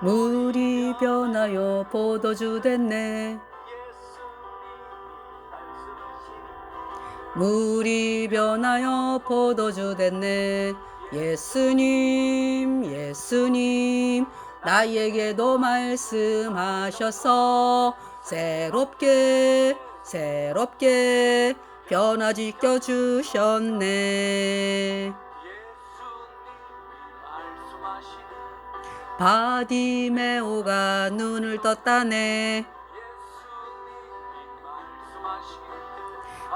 물이 변하여 포도주 됐네. 물이 변하여 포도주 됐네. 예수님, 예수님, 나에게도 말씀하셔서 새롭게, 새롭게 변화시켜 주셨네. 바디메오가 눈을 떴다네.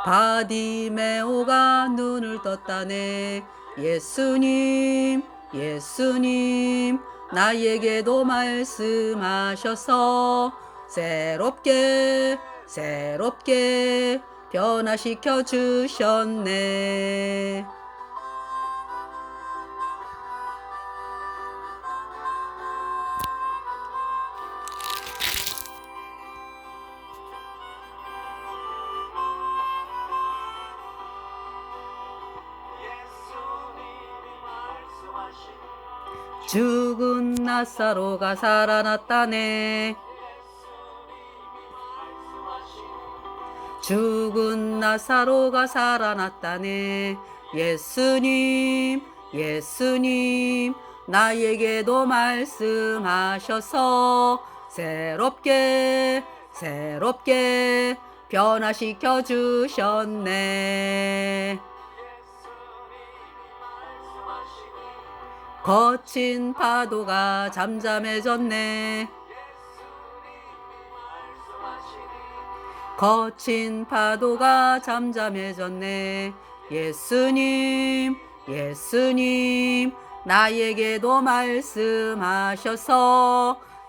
바디메오가 눈을 떴다네. 예수님, 예수님, 나에게도 말씀하셔서 새롭게, 새롭게 변화시켜 주셨네. 죽은 나사로가 살아났다네. 죽은 나사로가 살아났다네. 예수님, 예수님, 나에게도 말씀하셔서 새롭게, 새롭게 변화시켜 주셨네. 거친 파도가 잠잠해졌네. 거친 파도가 잠잠해졌네. 예수님, 예수님, 나에게도 말씀하셔서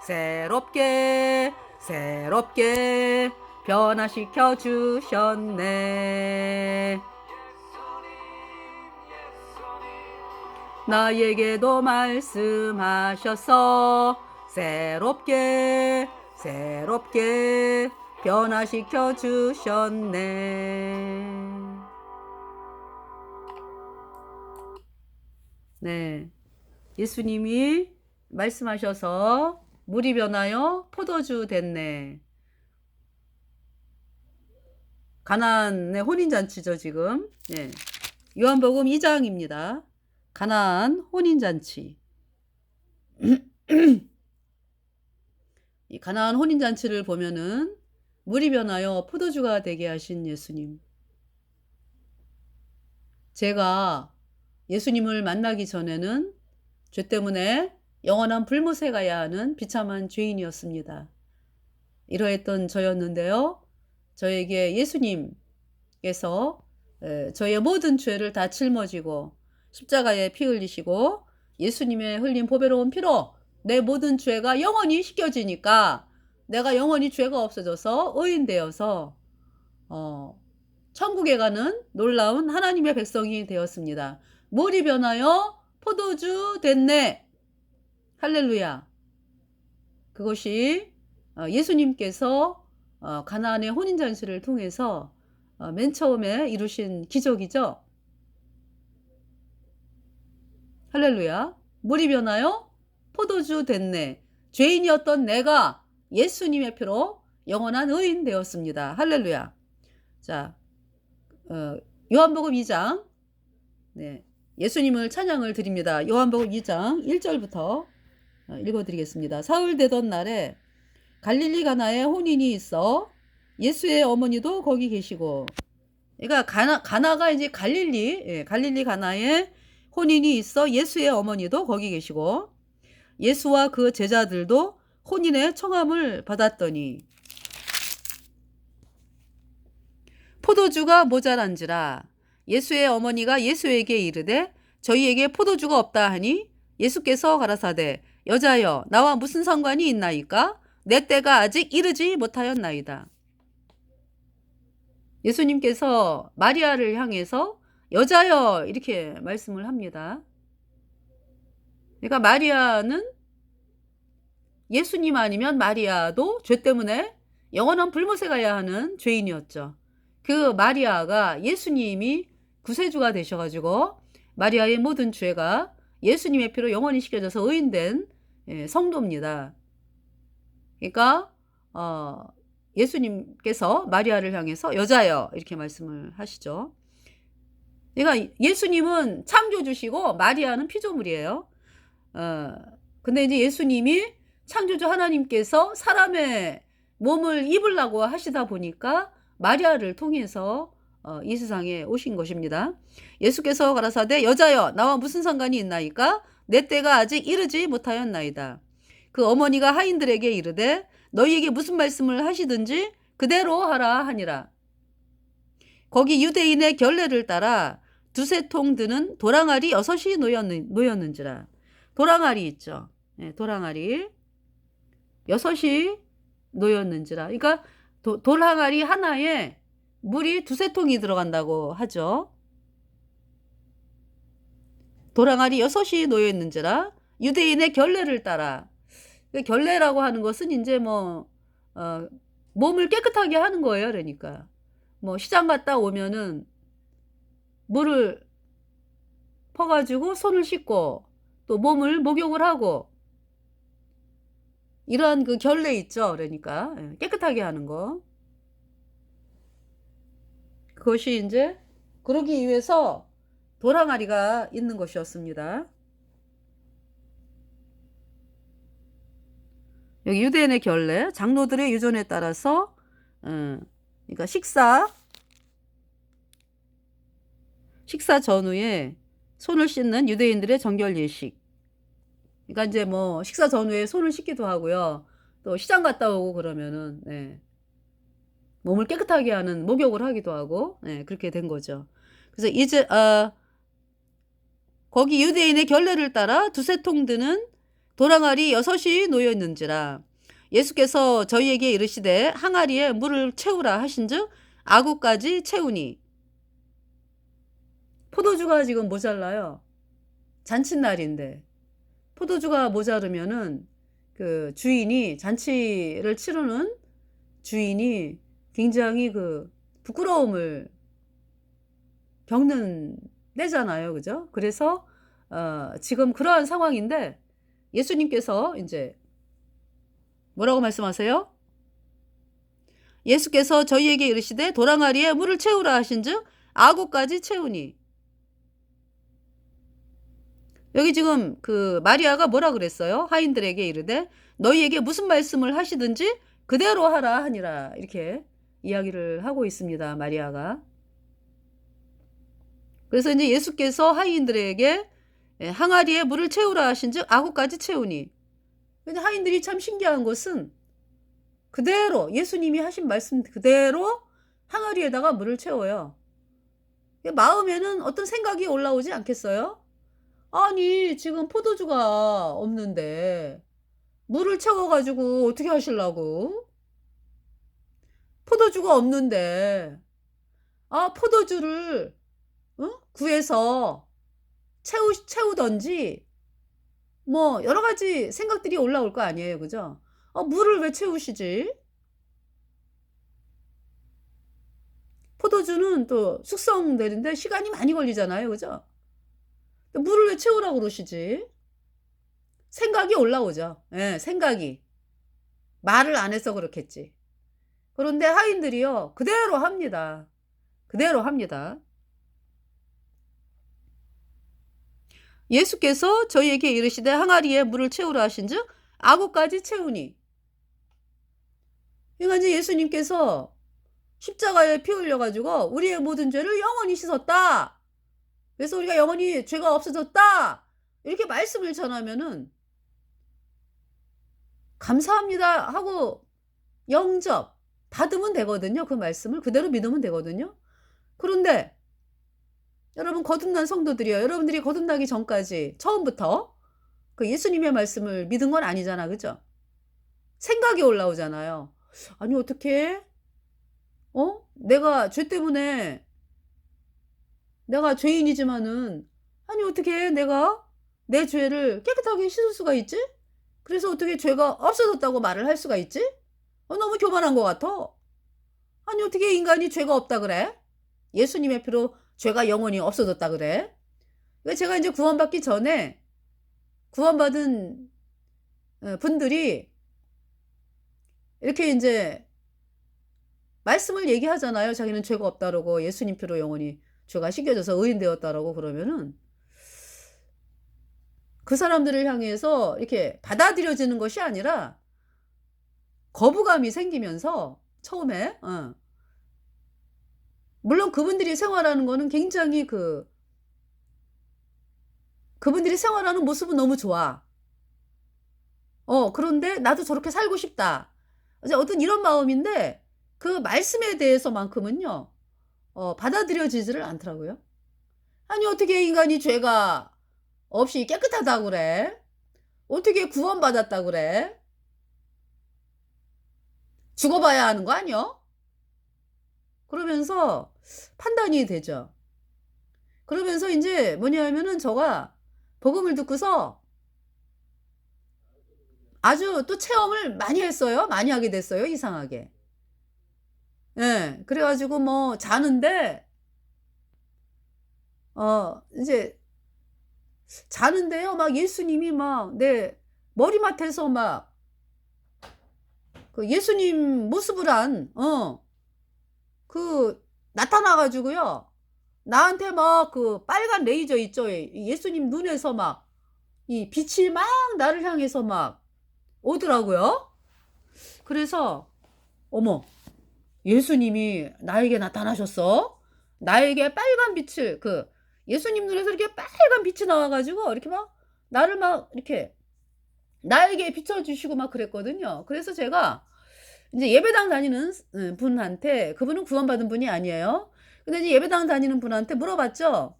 새롭게, 새롭게 변화시켜 주셨네. 나에게도 말씀하셔서 새롭게, 새롭게 변화시켜 주셨네. 네. 예수님이 말씀하셔서 물이 변하여 포도주 됐네. 가나안의 혼인잔치죠, 지금. 네. 요한복음 2장입니다. 가나안 혼인잔치. 이 가나안 혼인잔치를 보면은 물이 변하여 포도주가 되게 하신 예수님. 제가 예수님을 만나기 전에는 죄 때문에 영원한 불못에 가야 하는 비참한 죄인이었습니다. 이러했던 저였는데요. 저에게 예수님께서 저의 모든 죄를 다 짊어지고 십자가에 피 흘리시고 예수님의 흘린 보배로운 피로 내 모든 죄가 영원히 씻겨지니까 내가 영원히 죄가 없어져서 의인되어서 천국에 가는 놀라운 하나님의 백성이 되었습니다. 물이 변하여 포도주 됐네. 할렐루야. 그것이 예수님께서 가나안의 혼인잔치를 통해서 맨 처음에 이루신 기적이죠. 할렐루야. 물이 변하여 포도주 됐네. 죄인이었던 내가 예수님의 피로 영원한 의인 되었습니다. 할렐루야. 자, 요한복음 2장. 네, 예수님을 찬양을 드립니다. 요한복음 2장 1절부터 읽어드리겠습니다. 사흘 되던 날에 갈릴리 가나에 혼인이 있어 예수의 어머니도 거기 계시고. 그러니까 가나가 이제 갈릴리 가나에 혼인이 있어 예수의 어머니도 거기 계시고 예수와 그 제자들도 혼인의 청함을 받았더니 포도주가 모자란지라 예수의 어머니가 예수에게 이르되 저희에게 포도주가 없다 하니 예수께서 가라사대 여자여 나와 무슨 상관이 있나이까? 내 때가 아직 이르지 못하였나이다. 예수님께서 마리아를 향해서 여자여 이렇게 말씀을 합니다. 그러니까 마리아는 예수님 아니면 마리아도 죄 때문에 영원한 불못에 가야 하는 죄인이었죠. 그 마리아가 예수님이 구세주가 되셔가지고 마리아의 모든 죄가 예수님의 피로 영원히 씻겨져서 의인된 예, 성도입니다. 그러니까 예수님께서 마리아를 향해서 여자여 이렇게 말씀을 하시죠. 그러니까 예수님은 창조주시고 마리아는 피조물이에요. 근데 이제 예수님이 창조주 하나님께서 사람의 몸을 입으려고 하시다 보니까 마리아를 통해서 이 세상에 오신 것입니다. 예수께서 가라사대 여자여 나와 무슨 상관이 있나이까? 내 때가 아직 이르지 못하였나이다. 그 어머니가 하인들에게 이르되 너희에게 무슨 말씀을 하시든지 그대로 하라 하니라. 거기 유대인의 결례를 따라 두세 통 드는 도랑알이 6이 놓였는지라. 도랑알이 있죠. 네, 도랑알이 6이 놓였는지라. 그러니까 도랑알이 하나에 물이 두세 통이 들어간다고 하죠. 도랑알이 6이 놓여있는지라. 유대인의 결례를 따라. 결례라고 하는 것은 이제 몸을 깨끗하게 하는 거예요. 그러니까 시장 갔다 오면은 물을 퍼가지고 손을 씻고 또 몸을 목욕을 하고 이러한 그 결례 있죠. 그러니까 깨끗하게 하는 거. 그것이 이제 그러기 위해서 도랑아리가 있는 것이었습니다. 여기 유대인의 결례, 장로들의 유전에 따라서 그러니까 식사 전후에 손을 씻는 유대인들의 정결 예식. 그러니까 이제 식사 전후에 손을 씻기도 하고요. 또 시장 갔다 오고 그러면은 몸을 깨끗하게 하는 목욕을 하기도 하고 그렇게 된 거죠. 그래서 이제 거기 유대인의 결례를 따라 두세 통 드는 도랑알이 6이 놓여있는지라. 예수께서 저희에게 이르시되 항아리에 물을 채우라 하신즉 아구까지 채우니. 포도주가 지금 모자라요. 잔칫날인데 포도주가 모자르면은 그 주인이 잔치를 치르는 주인이 굉장히 그 부끄러움을 겪는 때잖아요. 그죠? 그래서 지금 그러한 상황인데 예수님께서 이제 뭐라고 말씀하세요? 예수께서 저희에게 이르시되 도랑아리에 물을 채우라 하신즉 아구까지 채우니. 여기 지금 그 마리아가 뭐라 그랬어요? 하인들에게 이르되 너희에게 무슨 말씀을 하시든지 그대로 하라 하니라. 이렇게 이야기를 하고 있습니다. 마리아가. 그래서 이제 예수께서 하인들에게 항아리에 물을 채우라 하신즉 아구까지 채우니. 근데 하인들이 참 신기한 것은 그대로 예수님이 하신 말씀 그대로 항아리에다가 물을 채워요. 마음에는 어떤 생각이 올라오지 않겠어요? 아니 지금 포도주가 없는데 물을 채워가지고 어떻게 하시려고? 포도주가 없는데 포도주를 구해서 채우던지 여러 가지 생각들이 올라올 거 아니에요. 그죠? 물을 왜 채우시지? 포도주는 또 숙성되는데 시간이 많이 걸리잖아요. 그죠? 물을 왜 채우라고 그러시지? 생각이 올라오죠. 생각이. 말을 안 해서 그렇겠지. 그런데 하인들이요. 그대로 합니다. 그대로 합니다. 예수께서 저희에게 이르시되 항아리에 물을 채우라 하신즉 아구까지 채우니. 그러니까 이제 예수님께서 십자가에 피 흘려가지고 우리의 모든 죄를 영원히 씻었다. 그래서 우리가 영원히 죄가 없어졌다. 이렇게 말씀을 전하면은 감사합니다 하고 영접 받으면 되거든요. 그 말씀을 그대로 믿으면 되거든요. 그런데 여러분 거듭난 성도들이요. 여러분들이 거듭나기 전까지 처음부터 그 예수님의 말씀을 믿은 건 아니잖아. 그죠? 생각이 올라오잖아요. 아니 어떻게 내가 죄 때문에 내가 죄인이지만은 아니 어떻게 내가 내 죄를 깨끗하게 씻을 수가 있지? 그래서 어떻게 죄가 없어졌다고 말을 할 수가 있지? 너무 교만한 것 같아. 아니 어떻게 인간이 죄가 없다 그래? 예수님의 피로 죄가 영원히 없어졌다 그래? 제가 이제 구원받기 전에 구원받은 분들이 이렇게 이제 말씀을 얘기하잖아요. 자기는 죄가 없다라고 예수님 피로 영원히 죄가 씻겨져서 의인 되었다라고 그러면은 그 사람들을 향해서 이렇게 받아들여지는 것이 아니라 거부감이 생기면서 처음에 물론 그분들이 생활하는 거는 굉장히 그분들이 생활하는 모습은 너무 좋아. 그런데 '나도 저렇게 살고 싶다.' 이제 어떤 이런 마음인데 그 말씀에 대해서만큼은요 받아들여지지를 않더라고요. 아니 어떻게 인간이 죄가 없이 깨끗하다고 그래? 어떻게 구원받았다고 그래? 죽어봐야 하는 거 아니여? 그러면서 판단이 되죠. 그러면서 인제 뭐냐면은 제가 복음을 듣고서 아주 또 체험을 많이 했어요. 많이 하게 됐어요, 이상하게. 예. 그래 가지고 뭐 자는데 이제 자는데요. 막 예수님이 막 내 머리맡에서 막 그 예수님 모습을 한 나타나 가지고요. 나한테 막 그 빨간 레이저 있죠. 예수님 눈에서 막 이 빛이 막 나를 향해서 막 오더라고요. 그래서 '어머 예수님이 나에게 나타나셨어? 나에게 빨간 빛을 예수님 눈에서 이렇게 빨간 빛이 나와 가지고 이렇게 막 나를 막 이렇게 나에게 비춰 주시고 막 그랬거든요. 그래서 제가 인제 예배당 다니는 분한테 그분은 구원받은 분이 아니에요. 근데 이제 예배당 다니는 분한테 물어봤죠.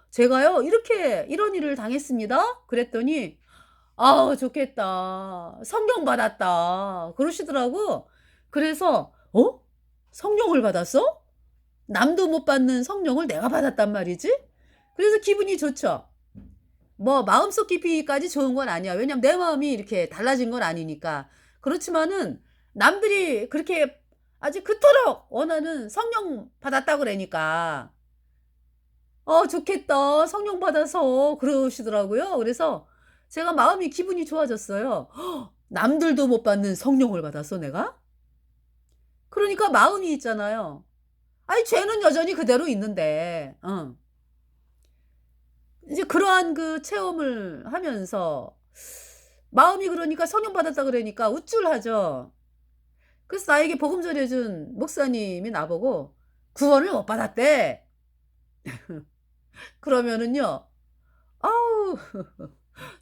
제가요 "이렇게 이런 일을 당했습니다." 그랬더니 "아우 좋겠다. 성령 받았다." 그러시더라고. 그래서 '어? 성령을 받았어? 남도 못 받는 성령을 내가 받았단 말이지?' 그래서 기분이 좋죠. 뭐 마음속 깊이까지 좋은 건 아니야. 왜냐면 내 마음이 이렇게 달라진 건 아니니까. 그렇지만은 남들이 그렇게 아주 그토록 원하는 성령 받았다고 그러니까 좋겠다. 성령 받아서." 그러시더라고요. 그래서 제가 마음이 기분이 좋아졌어요. '남들도 못 받는 성령을 받았어 내가?' 그러니까 마음이 있잖아요. 아니 죄는 여전히 그대로 있는데 이제 그러한 그 체험을 하면서 마음이 그러니까 성령 받았다 그러니까 우쭐하죠. 그래서 나에게 복음 전해 준 목사님이 나보고 구원을 못 받았대. 그러면은요. 아우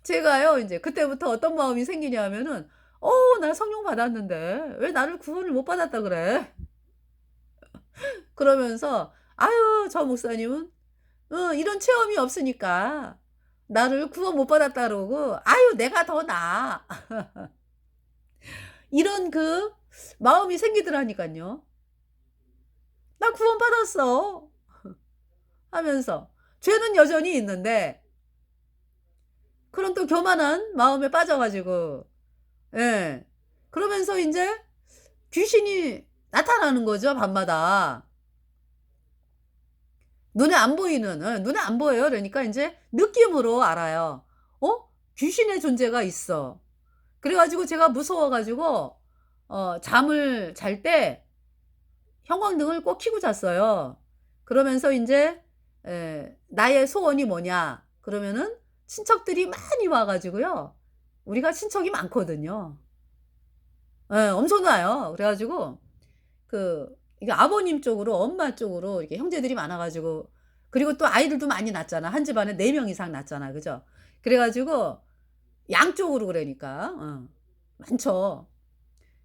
제가요 인제 그때부터 어떤 마음이 생기냐면은 '나 성령 받았는데 왜 나를 구원을 못 받았다 그래?' 그러면서 '아유 저 목사님은 이런 체험이 없으니까 나를 구원 못 받았다 그러고 아유 내가 더 나아.' 이런 마음이 생기더라니깐요. '나 구원 받았어.' 하면서 죄는 여전히 있는데 그런 또 교만한 마음에 빠져 가지고 예. 그러면서 인제 귀신이 나타나는 거죠 밤마다. 눈에 안 보이는 눈에 안 보여요. 그러니까 인제 느낌으로 알아요. '귀신의 존재가 있어.' 그래 가지고 제가 무서워 가지고 잠을 잘 때 형광등을 꼭 켜고 잤어요. 그러면서 인제 "나의 소원이 뭐냐?" 그러면은 친척들이 많이 와 가지고요. 우리가 친척이 많거든요. 예 엄청나요. 그래 가지고 이게 아버님 쪽으로 엄마 쪽으로 이렇게 형제들이 많아 가지고 그리고 또 아이들도 많이 낳잖아. 한 집안에 4명 이상 낳잖아. 그죠? 그래 가지고 양쪽으로 그러니까 많죠.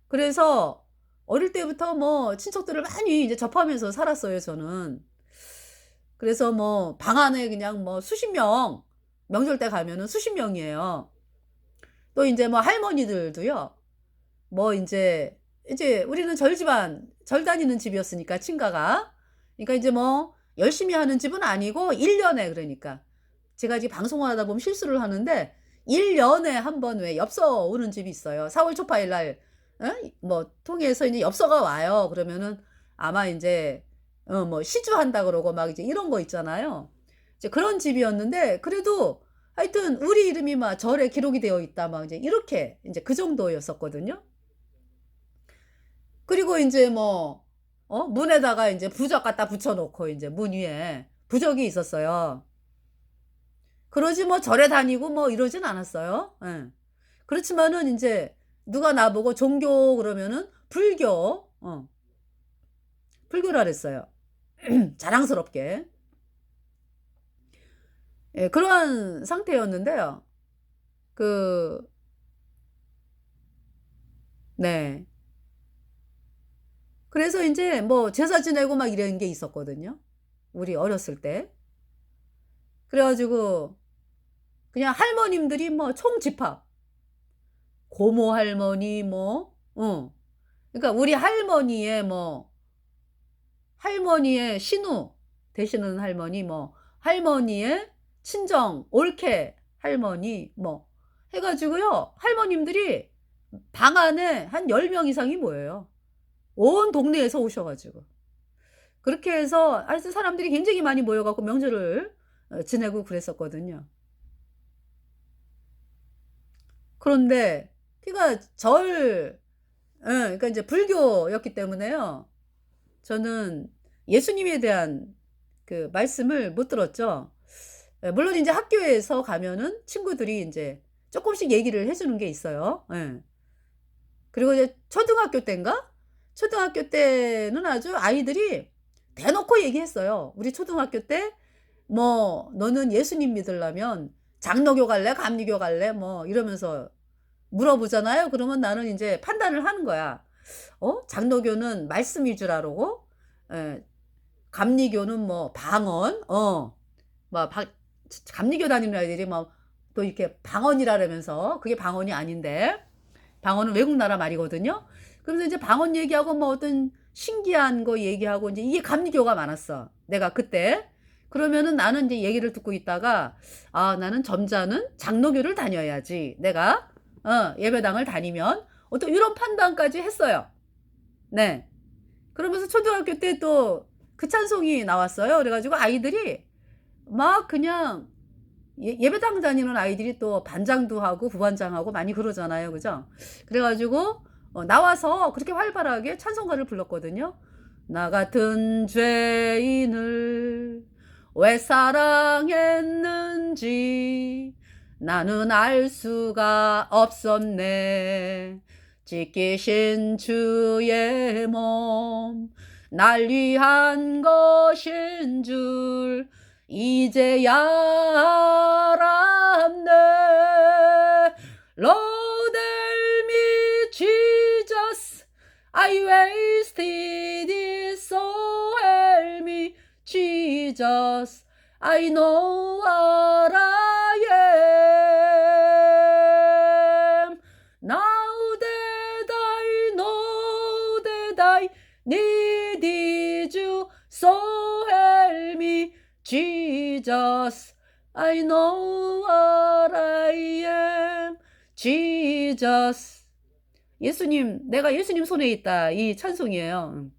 그래서 어릴 때부터 뭐 친척들을 많이 이제 접하면서 살았어요 저는. 그래서 뭐 방 안에 그냥 뭐 수십 명 명절 때 가면은 수십 명이에요. 또 인제 뭐 할머니들도요. 뭐 인제 우리는 절집안 절 다니는 집이었으니까 친가가. 그러니까 인제 뭐 열심히 하는 집은 아니고 1 년에 그러니까 제가 지금 방송을 하다 보면 실수를 하는데 1 년에 한 번 왜 엽서 오는 집이 있어요. 4월 초파일 날 뭐 통해서 인제 엽서가 와요. 그러면은 아마 인제 뭐 시주한다 그러고 막 이제 이런 거 있잖아요. 이제 그런 집이었는데 그래도 하여튼 우리 이름이 막 절에 기록이 되어 있다 막 이제 이렇게 이제 그 정도였었거든요. 그리고 인제 뭐 문에다가 인제 부적 갖다 붙여 놓고 인제 문 위에 부적이 있었어요. 그러지 뭐 절에 다니고 뭐 이러진 않았어요. 예. 그렇지만은 인제 누가 나보고 종교 그러면은 불교 불교라 그랬어요. 자랑스럽게. 예 그러한 상태였는데요. 그 네. 그래서 인제 뭐 제사 지내고 막 이런 게 있었거든요, 우리 어렸을 때. 그래 가지고 그냥 할머님들이 뭐 총집합 고모 할머니 뭐 그러니까 우리 할머니의 뭐 할머니의 신우 되시는 할머니 뭐 할머니의 친정 올케 할머니 뭐 해 가지고요. 할머님들이 방 안에 한 10명 이상이 모여요. 온 동네에서 오셔 가지고. 그렇게 해서 하여튼 사람들이 굉장히 많이 모여 갖고 명절을 지내고 그랬었거든요. 그런데 그러니까 그러니까 인제 불교였기 때문에요. 저는 예수님에 대한 그 말씀을 못 들었죠. 예 물론 인제 학교에서 가면은 친구들이 인제 쪼끔씩 얘기를 해 주는 게 있어요. 예. 그리고 이제 초등학교 때인가? 초등학교 때는 아주 아이들이 대놓고 얘기했어요. "우리 초등학교 때 뭐 너는 예수님 믿으려면 장로교 갈래? 감리교 갈래?" 뭐 이러면서 물어보잖아요. 그러면 나는 인제 판단을 하는 거야. 장로교는 말씀 위주라고 예 감리교는 뭐 방언 막 감리교 다니는 아이들이 막 또 이렇게 방언이라면서 그게 방언이 아닌데 방언은 외국 나라 말이거든요. 그러면서 이제 방언 얘기하고 뭐 어떤 신기한 거 얘기하고 인제 이게 감리교가 많았어, 내가 그때. 그러면은 나는 인제 얘기를 듣고 있다가 '아 나는 점잖은 장로교를 다녀야지. 내가 예배당을 다니면.' 어떤 이런 판단까지 했어요. 네. 그러면서 초등학교 때 또 그 찬송이 나왔어요. 그래 가지고 아이들이 막 그냥 예배당 다니는 아이들이 또 반장도 하고 부반장하고 많이 그러잖아요. 그죠? 그래 가지고 나와서 그렇게 활발하게 찬송가를 불렀거든요. "나 같은 죄인을 왜 사랑했는지 나는 알 수가 없었네. 지키신 주의 몸 날 위한 것인 줄 이제야 알았네. Lord help me Jesus I wasted it so help me Jesus I know what I am. Now that I know that I needed you so help me Jesus I know what I am. Jesus 예수님 내가 예수님 손에 있다 이 찬송이에요.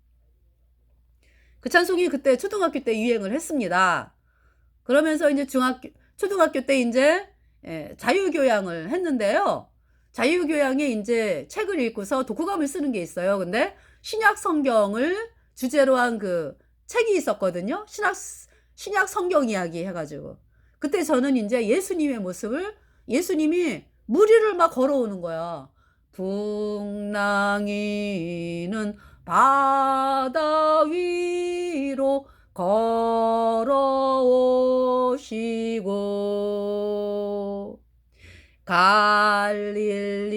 그 찬송이 그때 초등학교 때 유행을 했습니다. 그러면서 인제 초등학교 때 인제 자유교양을 했는데요. 자유교양에 인제 책을 읽고서 독후감을 쓰는 게 있어요. 근데 신약 성경을 주제로 한 그 책이 있었거든요. 신약 성경 이야기 해 가지고. 그때 저는 인제 예수님의 모습을 예수님이 물 위를 막 걸어오는 거야. 풍랑이는 바다 위로 걸어오시고 갈릴리의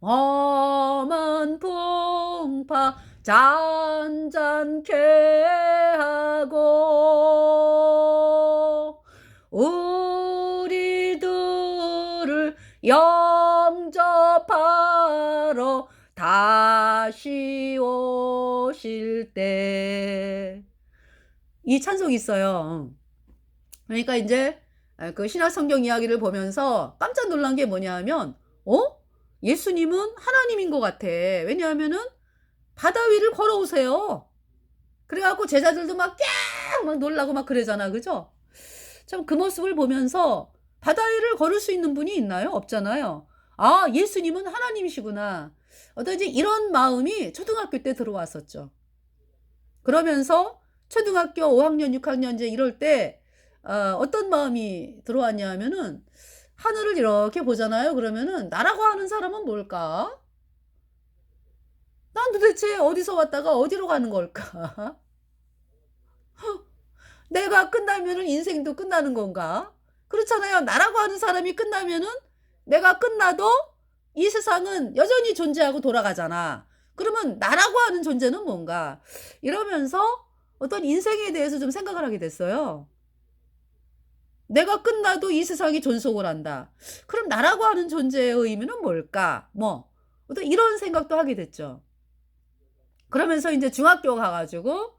험한 풍파 잔잔케 하고 우리들을 영접하러 다시 오실 때 이 찬송이 있어요. 그러니까 인제 그 신약 성경 이야기를 보면서 깜짝 놀란 게 뭐냐하면 예수님은 하나님인 것 같아. 왜냐하면은 바다 위를 걸어오세요. 그래 갖고 제자들도 막 놀라고 막 그러잖아. 그죠? 참 그 모습을 보면서 바다를 걸을 수 있는 분이 있나요? 없잖아요. '아 예수님은 하나님이시구나.' 어떤 이제 이런 마음이 초등학교 때 들어왔었죠. 그러면서 초등학교 5 학년 6 학년 이제 이럴 때 어떤 마음이 들어왔냐 하면은 하늘을 이렇게 보잖아요. 그러면은 '나라고 하는 사람은 뭘까? 난 도대체 어디서 왔다가 어디로 가는 걸까? 내가 끝나면은 인생도 끝나는 건가?' 그렇잖아요. 나라고 하는 사람이 끝나면은 내가 끝나도 이 세상은 여전히 존재하고 돌아가잖아. 그러면 나라고 하는 존재는 뭔가? 이러면서 어떤 인생에 대해서 좀 생각을 하게 됐어요. '내가 끝나도 이 세상이 존속을 한다. 그럼 나라고 하는 존재의 의미는 뭘까?' 뭐 어떤 이런 생각도 하게 됐죠. 그러면서 인제 중학교 가 가지고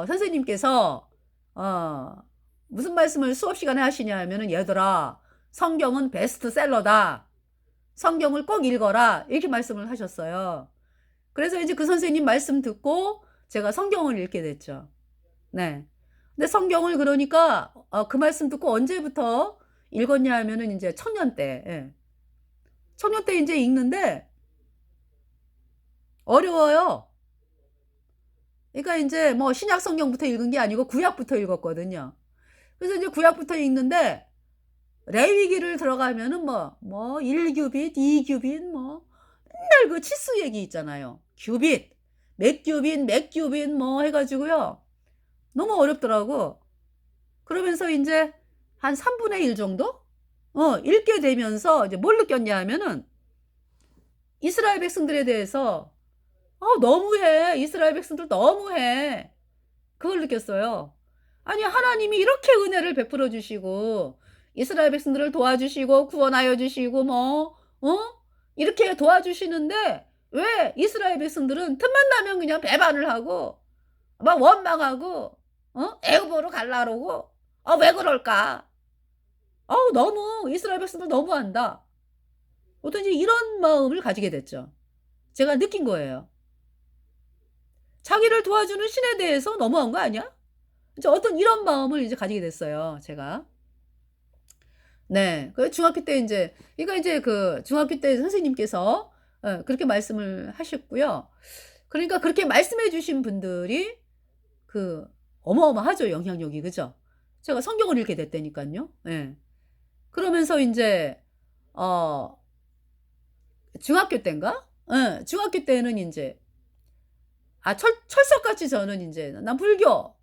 선생님께서 어 무슨 말씀을 수업 시간에 하시냐 하면은 "얘들아 성경은 베스트셀러다. 성경을 꼭 읽어라." 이렇게 말씀을 하셨어요. 그래서 이제 그 선생님 말씀 듣고 제가 성경을 읽게 됐죠. 네. 근데 성경을 그러니까 그 말씀 듣고 언제부터 읽었냐 하면은 인제 청년 때 예. 청년 때 인제 읽는데 어려워요. 그러니까 인제 뭐 신약 성경부터 읽은 게 아니고 구약부터 읽었거든요. 그래서 이제 구약부터 읽는데 레위기를 들어가면은 뭐 1 규빗, 2 규빗 뭐 맨날 그 치수 얘기 있잖아요. 규빗, 몇 규빗, 몇 규빗 뭐 해 가지고요. 너무 어렵더라고. 그러면서 인제 한 3분의 1 정도 읽게 되면서 이제 뭘 느꼈냐 하면은 이스라엘 백성들에 대해서 너무해. 이스라엘 백성들 너무해. 그걸 느꼈어요. 아니 하나님이 이렇게 은혜를 베풀어 주시고 이스라엘 백성들을 도와주시고 구원하여 주시고 뭐 이렇게 도와주시는데 왜 이스라엘 백성들은 틈만 나면 그냥 배반을 하고 막 원망하고 애굽으로 갈라 그러고 왜 그럴까? 너무 이스라엘 백성들 너무한다. 어떤지 이런 마음을 가지게 됐죠. 제가 느낀 거예요. 자기를 도와주는 신에 대해서 너무한 거 아니야? 이제 어떤 이런 마음을 이제 가지게 됐어요, 제가. 네. 그 중학교 때 인제 그러니까 이제 그 중학교 때 선생님께서 그렇게 말씀을 하셨고요. 그러니까 그렇게 말씀해 주신 분들이 그 어마어마하죠, 영향력이. 그죠? 제가 성경을 읽게 됐다니깐요. 예. 그러면서 인제 어 중학교 땐가? 예. 중학교 때는 인제 철석같이 저는 인제 "난 불교."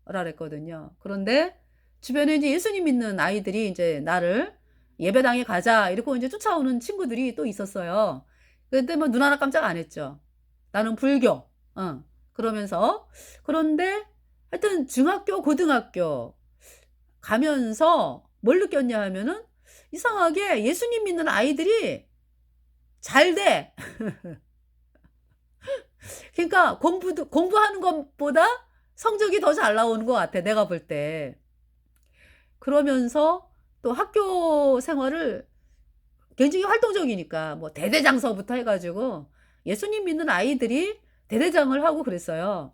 라 그랬거든요. 그런데 주변에 이제 예수님 믿는 아이들이 인제 나를 "예배당에 가자." 이러고 인제 쫓아오는 친구들이 또 있었어요. 그때 뭐 눈 하나 깜짝 안 했죠. 나는 불교. 그러면서 그런데 하여튼 중학교, 고등학교 가면서 뭘 느꼈냐 하면은 이상하게 예수님 믿는 아이들이 잘 돼. 그러니까 공부하는 것보다 성적이 더 잘 나오는 것 같아 내가 볼 때. 그러면서 또 학교 생활을 굉장히 활동적이니까 뭐 대대장서부터 해 가지고 예수님 믿는 아이들이 대대장을 하고 그랬어요.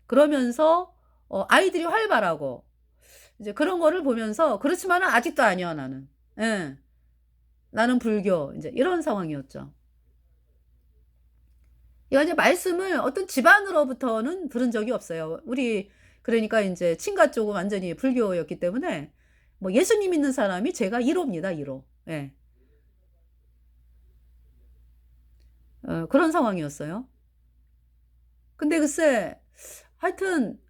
그러면서 아이들이 활발하고 이제 그런 거를 보면서 그렇지만은 아직도 아니야 나는. 예. 나는 불교 인제 이런 상황이었죠. 그러니까 이제 말씀을 어떤 집안으로부터는 들은 적이 없어요. 우리 그러니까 인제 친가 쪽은 완전히 불교였기 때문에 뭐 예수님 믿는 사람이 제가 1 호입니다, 1 호. 예. 그런 상황이었어요. 근데 글쎄 하여튼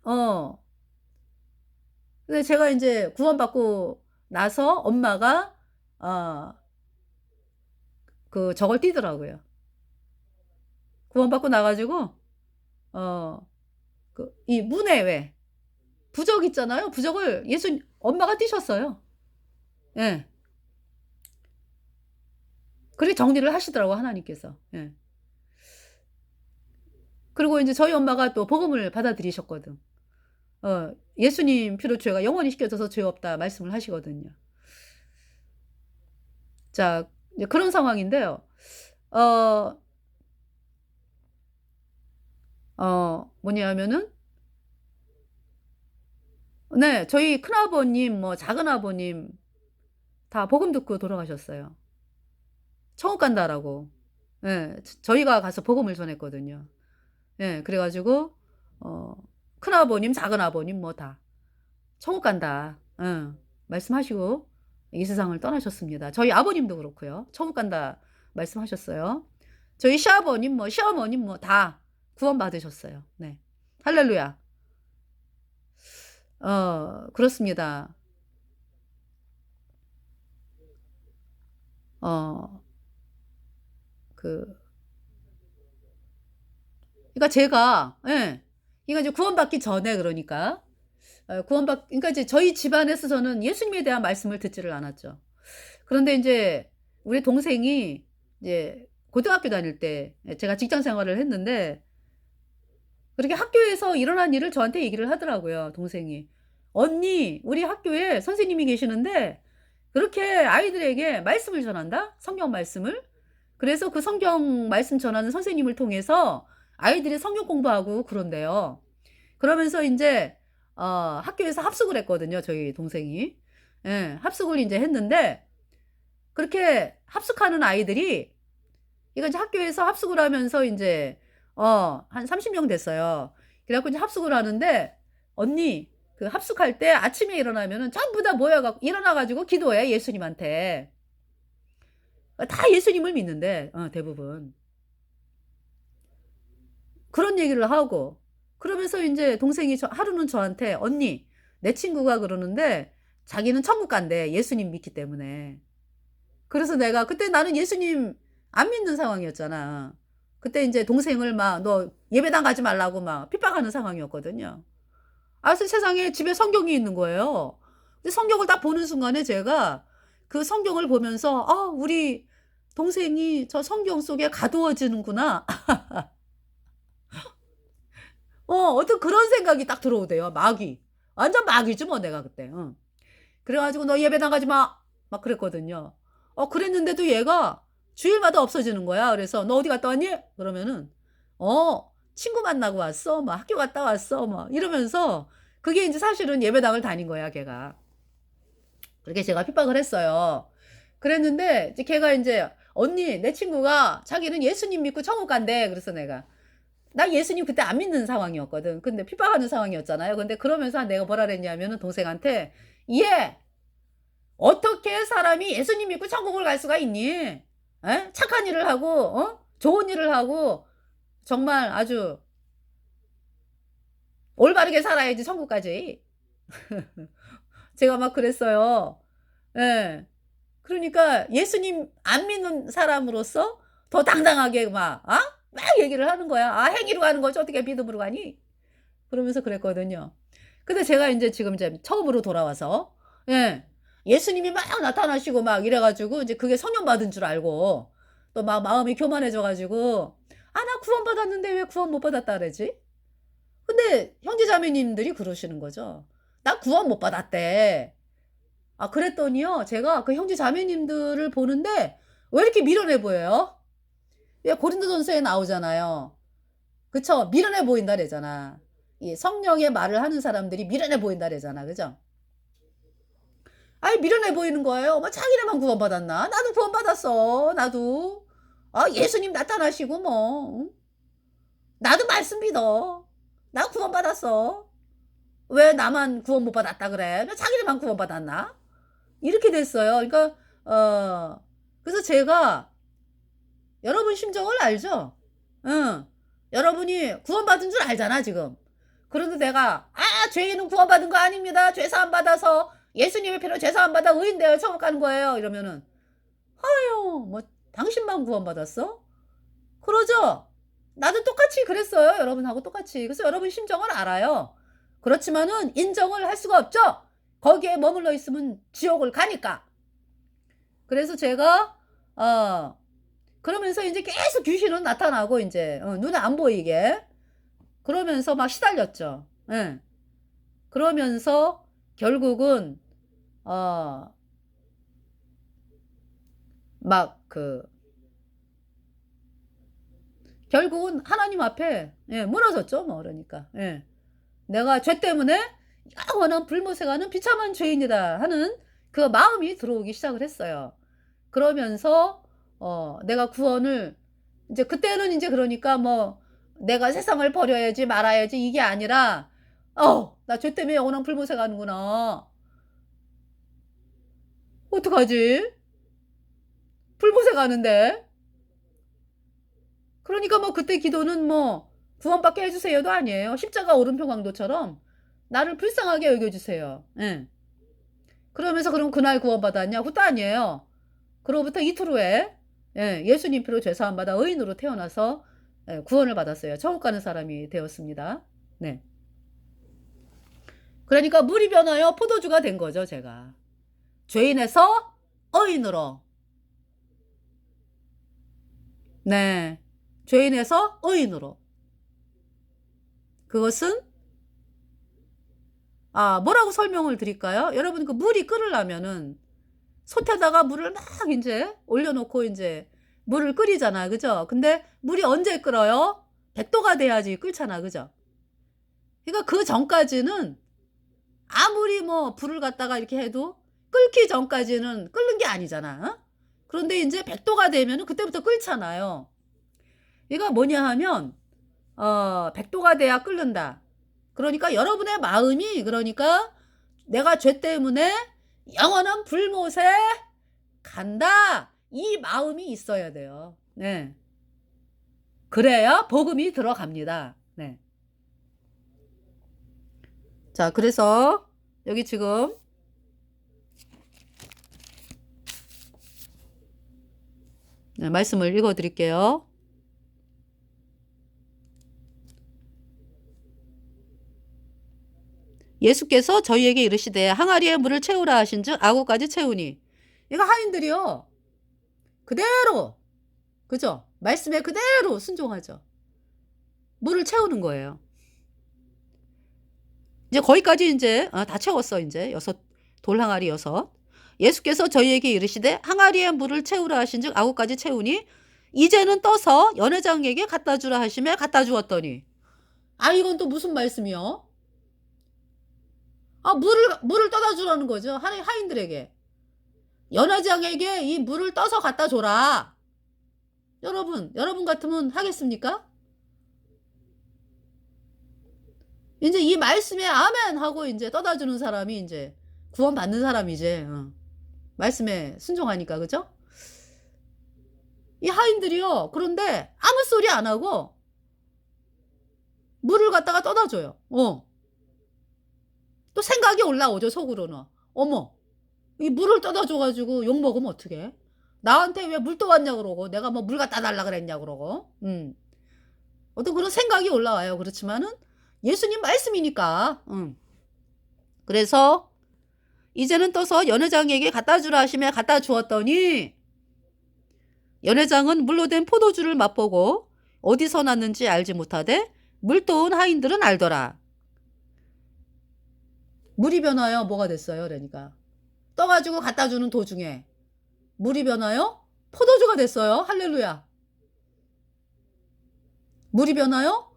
근데 제가 인제 구원받고 나서 엄마가 어 저걸 띠더라고요. 구원받고 나 가지고 어 이 문에 왜 부적 있잖아요. 부적을 엄마가 띠셨어요. 예. 그렇게 정리를 하시더라고 하나님께서. 예. 그리고 인제 저희 엄마가 또 복음을 받아들이셨거든. "예수님 피로 죄가 영원히 씻겨져서 죄 없다." 말씀을 하시거든요. 자 이제 그런 상황인데요. 어 뭐냐 하면은 네. 저희 큰아버님 뭐 작은아버님 다 복음 듣고 돌아가셨어요. 천국 간다라고. 예. 저희가 가서 복음을 전했거든요. 예. 그래 가지고 어 큰아버님 작은아버님 뭐 다 "천국 간다." 말씀하시고 이 세상을 떠나셨습니다. 저희 아버님도 그렇고요. "천국 간다." 말씀하셨어요. 저희 시아버님 뭐 시어머님 뭐 다 구원받으셨어요. 네. 할렐루야. 그렇습니다. 어 그 그러니까 제가 예. 그러니까 이제 구원받기 전에 그러니까 그러니까 이제 저희 집안에서 저는 예수님에 대한 말씀을 듣지를 않았죠. 그런데 인제 우리 동생이 이제 고등학교 다닐 때 제가 직장 생활을 했는데 그렇게 학교에서 일어난 일을 저한테 얘기를 하더라고요, 동생이. "언니, 우리 학교에 선생님이 계시는데 그렇게 아이들에게 말씀을 전한다? 성경 말씀을. 그래서 그 성경 말씀 전하는 선생님을 통해서 아이들이 성경 공부하고 그런대요." 그러면서 인제 학교에서 합숙을 했거든요, 저희 동생이. 예. 합숙을 인제 했는데 그렇게 합숙하는 아이들이 이거 이제 학교에서 합숙을 하면서 인제 한 30명 됐어요. 그래 갖고 이제 합숙을 하는데 "언니 그 합숙할 때 아침에 일어나면은 전부 다 모여 갖고 일어나 가지고 기도해 예수님한테." 다 예수님을 믿는데 대부분. 그런 얘기를 하고 그러면서 인제 동생이 하루는 저한테 "언니 내 친구가 그러는데 자기는 천국 간대 예수님 믿기 때문에." 그래서 내가 그때 나는 예수님 안 믿는 상황이었잖아. 그때 인제 동생을 막 "너 예배당 가지 말라."고 막 핍박하는 상황이었거든요. 그래서 세상에 집에 성경이 있는 거예요. 근데 성경을 딱 보는 순간에 제가 그 성경을 보면서 '아 우리 동생이 저 성경 속에 가두어지는구나.' 어떤 그런 생각이 딱 들어오대요 막이. 완전 막이지 뭐 내가 그때. 그래 가지고 "너 예배당 가지 마." 막 그랬거든요. 그랬는데도 얘가 주일마다 없어지는 거야. 그래서 "너 어디 갔다 왔니?" 그러면은 친구 만나고 왔어." 막 "학교 갔다 왔어." 막 이러면서 그게 인제 사실은 예배당을 다닌 거야 걔가. 그렇게 제가 핍박을 했어요. 그랬는데 이제 걔가 인제 "언니 내 친구가 자기는 예수님 믿고 천국 간대." 그래서 내가 나 예수님 그때 안 믿는 상황이었거든. 근데 핍박하는 상황이었잖아요. 근데 그러면서 내가 뭐라 그랬냐면은 동생한테 "얘 어떻게 사람이 예수님 믿고 천국을 갈 수가 있니? 에? 착한 일을 하고 좋은 일을 하고 정말 아주 올바르게 살아야지 천국 가지." 제가 막 그랬어요. 예. 그러니까 예수님 안 믿는 사람으로서 더 당당하게 막 얘기를 하는 거야. "아 행위로 가는 거지 어떻게 믿음으로 가니?" 그러면서 그랬거든요. 근데 제가 인제 지금 이제 처음으로 돌아와서 예. 예수님이 막 나타나시고 막 이래 가지고 이제 그게 성령 받은 줄 알고 또 막 마음이 교만해져 가지고 '아 나 구원받았는데 왜 구원 못 받았다 그러지?' 근데 형제자매님들이 그러시는 거죠. "나 구원 못 받았대." 그랬더니요. 제가 그 형제자매님들을 보는데 왜 이렇게 미련해 보여요? 예 고린도전서에 나오잖아요. 그쵸? "미련해 보인다." 그러잖아. 이 성령의 말을 하는 사람들이 미련해 보인다 그러잖아. 그죠? 아이 미련해 보이는 거예요. 뭐 자기네만 구원받았나? 나도 구원받았어 나도. 예수님 나타나시고 뭐 나도 말씀 믿어. 나 구원받았어. 왜 나만 구원 못 받았다 그래? 왜 자기네만 구원받았나? 이렇게 됐어요. 그러니까 그래서 제가 여러분 심정을 알죠? 응. 여러분이 구원받은 줄 알잖아 지금. 그런데 내가 "아 죄인은 구원받은 거 아닙니다. 죄 사함 받아서 예수님의 피로 죄 사함 받아 의인 되어 천국 가는 거예요." 이러면은 "아유 뭐 당신만 구원받았어?" 그러죠? 나도 똑같이 그랬어요 여러분하고 똑같이. 그래서 여러분 심정을 알아요. 그렇지만은 인정을 할 수가 없죠. 거기에 머물러 있으면 지옥을 가니까. 그래서 제가 그러면서 인제 계속 귀신은 나타나고 인제 눈에 안 보이게 그러면서 막 시달렸죠. 예. 그러면서 결국은 어 막 결국은 하나님 앞에 무너졌죠 뭐 그러니까. 예. 내가 죄 때문에 영원한 불못에 가는 비참한 죄인이다 하는 그 마음이 들어오기 시작을 했어요. 그러면서 내가 구원을 이제 그때는 이제 그러니까 뭐 내가 세상을 버려야지 말아야지 이게 아니라 나 죄 때문에 영원한 불못에 가는구나. 어떡하지? 불못에 가는데. 그러니까 뭐 그때 기도는 뭐 구원받게 해주세요도 아니에요. 십자가 오른표 강도처럼 나를 불쌍하게 여겨주세요. 예. 그러면서 그럼 그날 구원받았냐? 그것도 아니에요. 그로부터 이틀 후에 예수님 피로 죄사함받아 의인으로 태어나서 구원을 받았어요. 천국 가는 사람이 되었습니다. 네. 그러니까 물이 변하여 포도주가 된 거죠, 제가. 죄인에서 의인으로. 네. 죄인에서 의인으로. 그것은 뭐라고 설명을 드릴까요? 여러분 그 물이 끓으려면은 솥에다가 물을 막 이제 올려놓고 이제 물을 끓이잖아, 그죠? 근데 물이 언제 끓어요? 100도가 돼야지 끓잖아, 그죠? 그러니까 그 전까지는 아무리 뭐 불을 갖다가 이렇게 해도 끓기 전까지는 끓는 게 아니잖아. 그런데 이제 100도가 되면은 그때부터 끓잖아요. 이거 뭐냐 하면 100도가 돼야 끓는다. 그러니까 여러분의 마음이 그러니까 내가 죄 때문에 영원한 불못에 간다. 이 마음이 있어야 돼요. 네. 그래야 복음이 들어갑니다. 네. 자, 그래서 여기 지금 말씀을 읽어 드릴게요. 예수께서 저희에게 이르시되 항아리에 물을 채우라 하신즉 아구까지 채우니. 이거 하인들이요. 그대로 그죠? 말씀에 그대로 순종하죠. 물을 채우는 거예요. 이제 거기까지 이제 다 채웠어. 이제 돌항아리 6. 예수께서 저희에게 이르시되 항아리에 물을 채우라 하신즉 아구까지 채우니 이제는 떠서 연회장에게 갖다 주라 하시매 갖다 주었더니. 이건 또 무슨 말씀이요? 물을 떠다 주라는 거죠. 하인들에게. 연회장에게 이 물을 떠서 갖다 줘라. 여러분 같으면 하겠습니까? 이제 이 말씀에 아멘 하고 이제 떠다 주는 사람이 이제 구원 받는 사람이지. 말씀에 순종하니까, 그죠? 이 하인들이요. 그런데 아무 소리 안 하고 물을 갖다가 떠다 줘요. 또 생각이 올라오죠, 속으로는. 어머, 이 물을 떠다 줘가지고 욕 먹으면 어떡해? 나한테 왜 물 떠왔냐 그러고 내가 뭐 물 갖다 달라 그랬냐 그러고 어떤 그런 생각이 올라와요. 그렇지만은 예수님 말씀이니까. 그래서 이제는 떠서 연회장에게 갖다 주라 하시며 갖다 주었더니 연회장은 물로 된 포도주를 맛보고 어디서 났는지 알지 못하되 물 떠온 하인들은 알더라. 물이 변하여 뭐가 됐어요? 그러니까 떠가지고 갖다 주는 도중에 물이 변하여 포도주가 됐어요. 할렐루야. 물이 변하여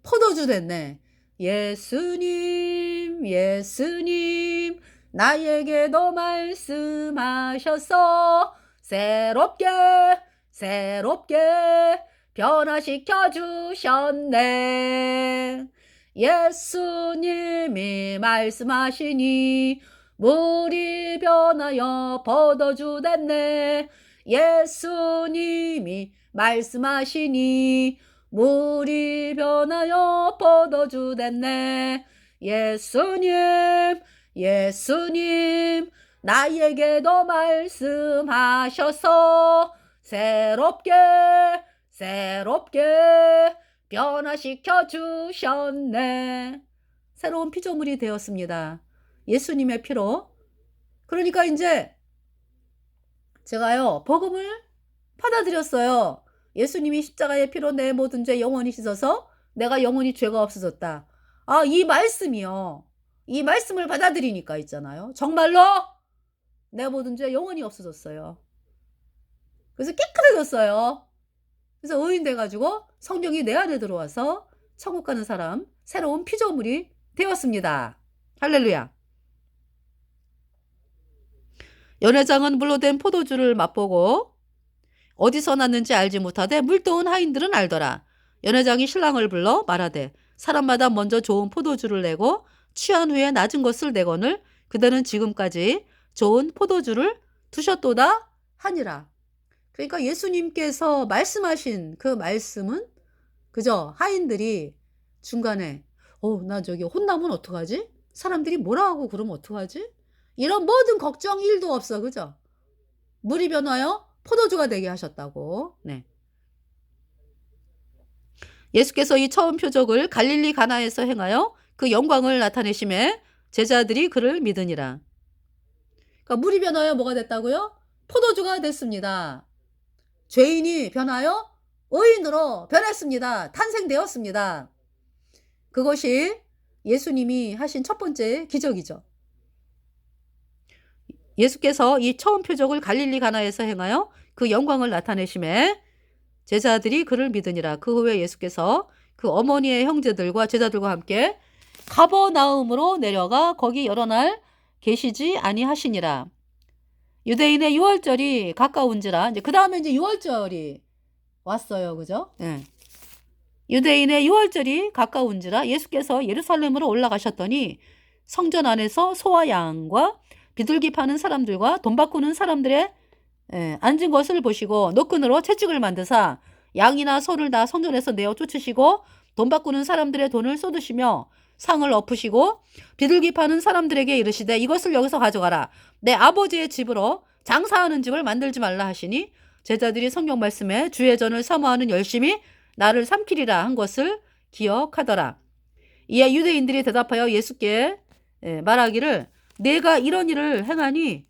포도주 됐네. 예수님 예수님 나에게도 말씀하셔서 새롭게 변화시켜 주셨네. 예수님이 말씀하시니 물이 변하여 포도주 됐네. 예수님이 말씀하시니 물이 변하여 포도주 됐네. 예수님 나에게도 말씀하셔서 새롭게 변화시켜 주셨네. 새로운 피조물이 되었습니다. 예수님의 피로. 그러니까 이제 제가요 복음을 받아들였어요. 예수님이 십자가의 피로 내 모든 죄 영원히 씻어서 내가 영원히 죄가 없어졌다. 이 말씀이요. 이 말씀을 받아들이니까 있잖아요. 정말로 내 모든 죄 영원히 없어졌어요. 그래서 깨끗해졌어요. 그래서 의인 돼가지고 성령이 내 안에 들어와서 천국 가는 사람 새로운 피조물이 되었습니다. 할렐루야. 연회장은 물로 된 포도주를 맛보고 어디서 났는지 알지 못하되 물도온 하인들은 알더라. 연회장이 신랑을 불러 말하되 사람마다 먼저 좋은 포도주를 내고 취한 후에 낮은 것을 내거늘 그대는 지금까지 좋은 포도주를 두셨도다 하니라. 그러니까 예수님께서 말씀하신 그 말씀은 그저 하인들이 중간에 나 저기 혼나면 어떡하지? 사람들이 뭐라 하고 그러면 어떡하지? 이런 모든 걱정 1도 없어. 그죠? 물이 변하여 포도주가 되게 하셨다고. 네. 예수께서 이 처음 표적을 갈릴리 가나에서 행하여 그 영광을 나타내심에 제자들이 그를 믿으니라. 그러니까 물이 변하여 뭐가 됐다고요? 포도주가 됐습니다. 죄인이 변하여 의인으로 변했습니다. 탄생되었습니다. 그것이 예수님이 하신 첫 번째 기적이죠. 예수께서 이 처음 표적을 갈릴리 가나에서 행하여 그 영광을 나타내심에 제자들이 그를 믿으니라. 그 후에 예수께서 그 어머니의 형제들과 제자들과 함께 가버나움으로 내려가 거기 여러 날 계시지 아니하시니라. 유대인의 유월절이 가까운지라. 이제 그 다음에 이제 유월절이 왔어요. 그죠? 네. 유대인의 유월절이 가까운지라 예수께서 예루살렘으로 올라가셨더니 성전 안에서 소와 양과 비둘기 파는 사람들과 돈 바꾸는 사람들의 앉은 것을 보시고 노끈으로 채찍을 만드사 양이나 소를 다 성전에서 내어 쫓으시고 돈 바꾸는 사람들의 돈을 쏟으시며 상을 엎으시고 비둘기 파는 사람들에게 이르시되 이것을 여기서 가져가라. 내 아버지의 집으로 장사하는 집을 만들지 말라 하시니 제자들이 성경 말씀에 주의 전을 사모하는 열심히 나를 삼키리라 한 것을 기억하더라. 이에 유대인들이 대답하여 예수께 말하기를 내가 이런 일을 행하니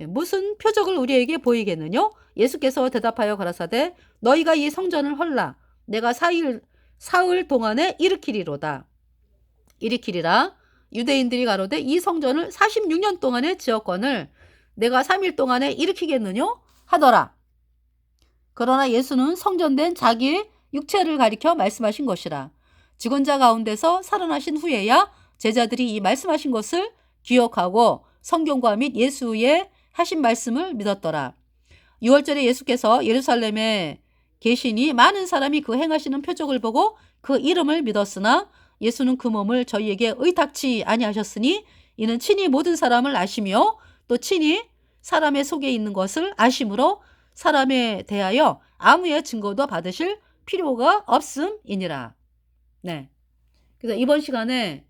무슨 표적을 우리에게 보이겠느냐? 예수께서 대답하여 가라사대 너희가 이 성전을 헐라 내가 사흘 동안에 일으키리라. 유대인들이 가로되 이 성전을 46년 동안에 지었거늘 내가 3일 동안에 일으키겠느냐? 하더라. 그러나 예수는 성전된 자기의 육체를 가리켜 말씀하신 것이라. 죽은 자 가운데서 살아나신 후에야 제자들이 이 말씀하신 것을 기억하고 성경과 및 예수의 하신 말씀을 믿었더라. 6월절에 예수께서 예루살렘에 계시니 많은 사람이 그 행하시는 표적을 보고 그 이름을 믿었으나 예수는 그 몸을 저희에게 의탁치 아니하셨으니 이는 친히 모든 사람을 아시며 또 친히 사람의 속에 있는 것을 아심으로 사람에 대하여 아무의 증거도 받으실 필요가 없음이니라. 네. 그래서 이번 시간에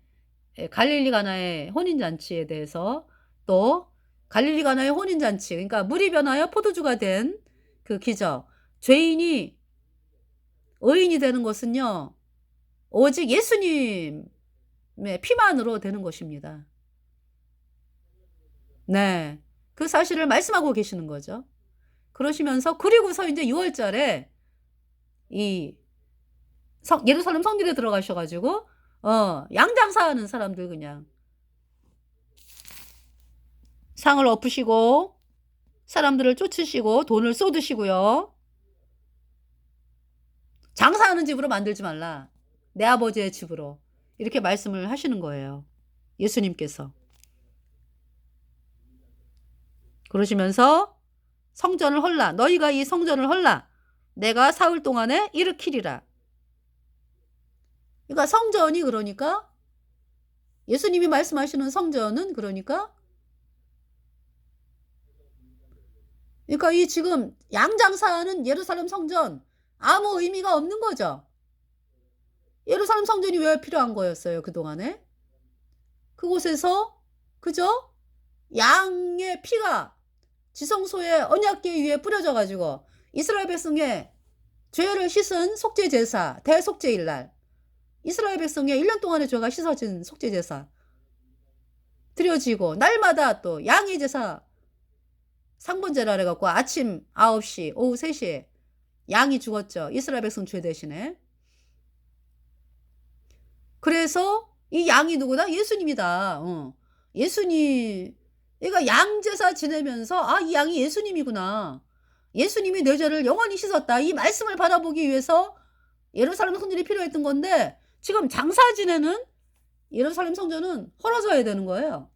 갈릴리 가나의 혼인잔치에 대해서 또 갈릴리 가나의 혼인잔치, 그러니까 물이 변하여 포도주가 된 그 기적, 죄인이 의인이 되는 것은요 오직 예수님의 피만으로 되는 것입니다. 네, 그 사실을 말씀하고 계시는 거죠. 그러시면서 그리고서 이제 6월절에 이 예루살렘 성전에 들어가셔가지고 양장사하는 사람들 그냥 상을 엎으시고 사람들을 쫓으시고 돈을 쏟으시고요. 장사하는 집으로 만들지 말라. 내 아버지의 집으로. 이렇게 말씀을 하시는 거예요. 예수님께서. 그러시면서 성전을 헐라. 너희가 이 성전을 헐라. 내가 사흘 동안에 일으키리라. 그러니까 성전이 그러니까 예수님이 말씀하시는 성전은 그러니까 이 지금 양장사하는 예루살렘 성전 아무 의미가 없는 거죠. 예루살렘 성전이 왜 필요한 거였어요? 그동안에? 그곳에서 그죠? 양의 피가 지성소의 언약궤 위에 뿌려져 가지고 이스라엘 백성의 죄를 씻은 속죄제사 대속죄일날 이스라엘 백성의 1년 동안의 죄가 씻어진 속죄제사 드려지고 날마다 또 양의 제사 상번제라 해갖고 아침 9시 오후 3시에 양이 죽었죠. 이스라엘 백성 죄 대신에. 그래서 이 양이 누구다? 예수님이다. 예수님. 그러니까 양제사 지내면서 이 양이 예수님이구나. 예수님이 내 죄를 영원히 씻었다. 이 말씀을 바라보기 위해서 예루살렘 성전이 필요했던 건데 지금 장사 지내는 예루살렘 성전은 헐어져야 되는 거예요.